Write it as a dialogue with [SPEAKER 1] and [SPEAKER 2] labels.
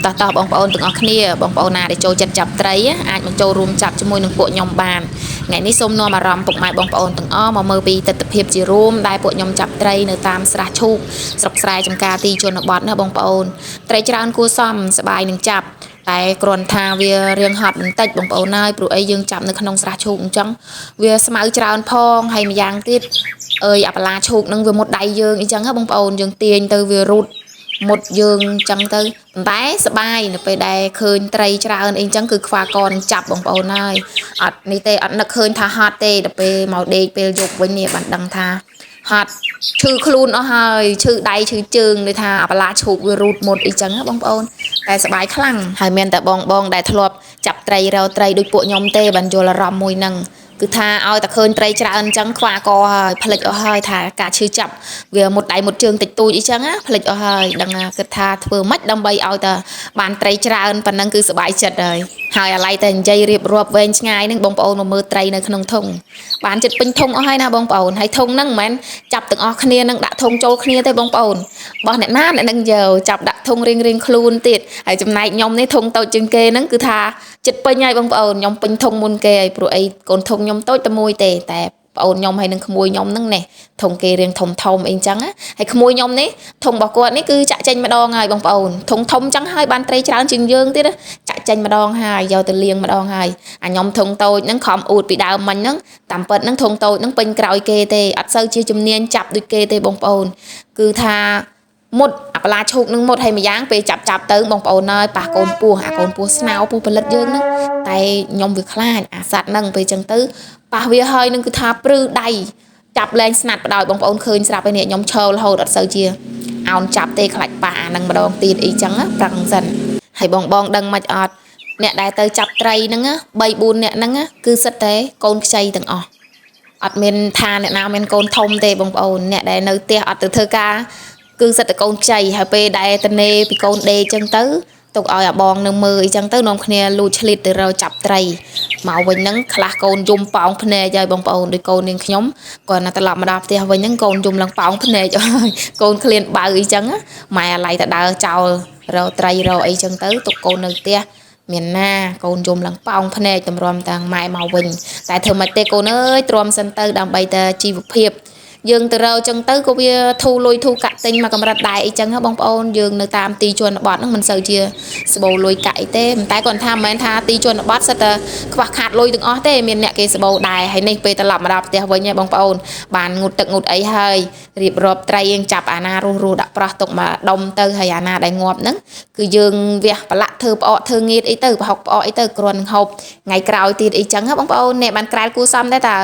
[SPEAKER 1] តោះបងប្អូនទាំងអស់គ្នាបងប្អូនណាដែលចូលចិត្តចាប់ត្រីអាចមកចូលរួមចាប់ជាមួយនឹងពួកខ្ញុំបានថ្ងៃនេះសូមនាំអារម្មណ៍ពុកម៉ែបងប្អូនទាំងអស់មកមើលពីទស្សនវិជ្ជាជារួមដែលពួកខ្ញុំចាប់ត្រីនៅតាមស្រះឈូកស្រុកស្រែចំការទីជនបទណាបងប្អូនត្រីច្រើនគួរសមសប្បាយនឹងចាប់តែគ្រាន់ថាវារៀងហត់បន្តិចបងប្អូនហើយព្រោះអីយើងចាប់នៅក្នុងស្រះឈូកអញ្ចឹងវាស្មៅច្រើនផងហើយម្យ៉ាងទៀតអើយអាបឡាឈូកនឹងវាមុតដៃយើងអញ្ចឹងហ៎បងប្អូនយើងទាញទៅវារូតមុតយើងអញ្ចឹងទៅប៉ុន្តែសបាយនៅពេលដែលឃើញត្រីច្រើនអីអញ្ចឹងគឺខ្វះកនឹងចាប់បងប្អូនហើយអត់នេះទេអត់នឹកឃើញថាហត់ទេដល់ពេលមកដេកពេលយប់វិញនេះបានដឹងថាហត់ឈឺខ្លួនអស់ហើយឈឺដៃឈឺជើងដូចថាអាបឡាឈូកវារូតមុតអីចឹងណាបងប្អូនតែសបាយខ្លាំងហើយមានតែបងដែលធ្លាប់ចាប់ត្រីរោត្រីដូចពួកខ្ញុំទេបានយល់អារម្មណ៍មួយហ្នឹងគឺថាឲ្យតែឃើញត្រីច្រើនអញ្ចឹងខ្វះកហើយផ្លិចអស់ហើយថាការឈឺចាប់វាមុតដៃមុតជើងតិចតួចអីចឹងណាផ្លិចអស់ហើយដឹងណាគិតថាធ្វើម៉េចដើម្បីឲ្យតែបានត្រីច្រើនប៉ុណ្ណឹងគឺសប្បាយចិត្តហើយអាឡ័យតែនិយាយរៀបរាប់វែងឆ្ងាយហ្នឹងបងប្អូនមកមើលត្រីនៅក្នុងធុងបានចិត្តពេញធុងអស់ហើយណាបងប្អូនហើយធុងហ្នឹងមិនមែនចាប់ទាំងអស់គ្នានឹងដាក់ធុងចូលគ្នាទេបងប្អូនបោះអ្នកណាអ្នកនឹងយកចាប់ដាក់ធុងរៀងខ្លួនទៀតហើយចំណែកខ្ញុំនេះធុងតូចជាងគេហ្នឹងគឺថាចិត្តពេញហើយបងប្អូនខ្ញុំពេញធុងមុនគេហើយព្រោះអីកូនធុងខ្ញុំតូចតែមួយទេតែប្អូនខ្ញុំហើយនឹងក្មួយខ្ញុំហ្នឹងណែធុងគេរៀងធំអីចឹងហើយក្មួយខ្ញុំនេះធុងរបស់គាត់នេះគឺចាក់ចេញម្ដងហើយបងប្អូនធុងធំចឹងហើយបានត្រីច្រើនជាងយើងទៀតចាក់ចេញម្ដងហើយយកទៅលាងម្ដងហើយអាខ្ញុំធុងតូចហ្នឹងខំអួតពីដើមមិញហ្នឹងតាមពិតហ្នឹងធុងតូចហ្នឹងពេញក្រោយគេទេអត់សូវជាជំនាញចាប់ដូចគេទេបងប្អូនគឺថាមុតអាបឡាឈូកនឹងមុតហើយម្យ៉ាងពេលចាប់ទៅបងប្អូនហើយប៉ះកូនពស់អាកូនពស់ស្នោពស់ផលិតយើងហ្នឹងតែខ្ញុំវាខ្លាចអាសัตว์ហ្នឹងពេលចឹងទៅប៉ះវាហើយនឹងគឺថាព្រឺដៃចាប់លែងស្នាត់បដ ாய் បងប្អូនឃើញស្រាប់ហើយនេះខ្ញុំឈររហូតអត់សូវជាអោនចាប់ទេខ្លាចប៉ះអាហ្នឹងម្ដងទៀតអីចឹងប្រឹងសិនហើយបងដឹងមិនអត់អ្នកដែលទៅចាប់ត្រីហ្នឹង3 4អ្នកហ្នឹងគឺសិតតែកូនខ្ចីទាំងអស់អត់មានថាអ្នកណាមានកូនធំទេបងប្អូនអ្នកដែលនៅផ្ទះអត់ទៅធ្វើការគឺសិតតែកូនខ្ចីហើយពេលដែលតនេពីកូនដេចឹងទៅទុកឲ្យអាបងនឹងមើលអីចឹងទៅនាំគ្នាលួចឆ្លៀតទៅរកចាប់ត្រីមកវិញហ្នឹងខ្លះកូនយំប៉ោងភ្នែកហើយបងប្អូនដូចកូននាងខ្ញុំគាត់ណាត្រឡប់មកដល់ផ្ទះវិញហ្នឹងកូនយំឡើងប៉ោងភ្នែកហើយកូនឃ្លានបើអីចឹងម៉ែអាឡ័យតែដើរចោលរកត្រីរកអីចឹងទៅទុកកូននៅផ្ទះមានណាកូនយំឡើងប៉ោងភ្នែកតម្រាំតាំងម៉ែមកវិញតែធ្វើមិនទេកូនអើយទ្រាំសិនទៅដើម្បីតែជីវភាពយើងទៅរកចឹងទៅក៏វាធូរលុយធូរកាក់ទិញមកកម្រិតដែរអីចឹងហ៎បងប្អូនយើងនៅតាមទីជនបទហ្នឹងមិនសូវជាស្បូរលុយកាក់អីទេតែគាត់ថាមិនមែនថាទីជនបទសិតតែខ្វះខាតលុយទាំងអស់ទេមានអ្នកគេស្បូរដែរហើយនេះពេលត្រឡប់មកដល់ផ្ទះវិញហ៎បងប្អូនបានងូតទឹកងូតអីហើយរៀបរាប់ត្រីយើងចាប់អាណារស់ដាក់ប្រោះទុកមកដុំទៅហើយអាណាដែលងាប់ហ្នឹងគឺយើងវះប្រឡាក់ធ្វើផ្អកធ្វើងៀតអីទៅប្រហុកផ្អកអីទៅគ្រាន់នឹងហូបថ្ងៃក្រោយទៀតអីចឹងហ៎បងប្អូនអ្នកបានក្រែលគួរសមដែរតើ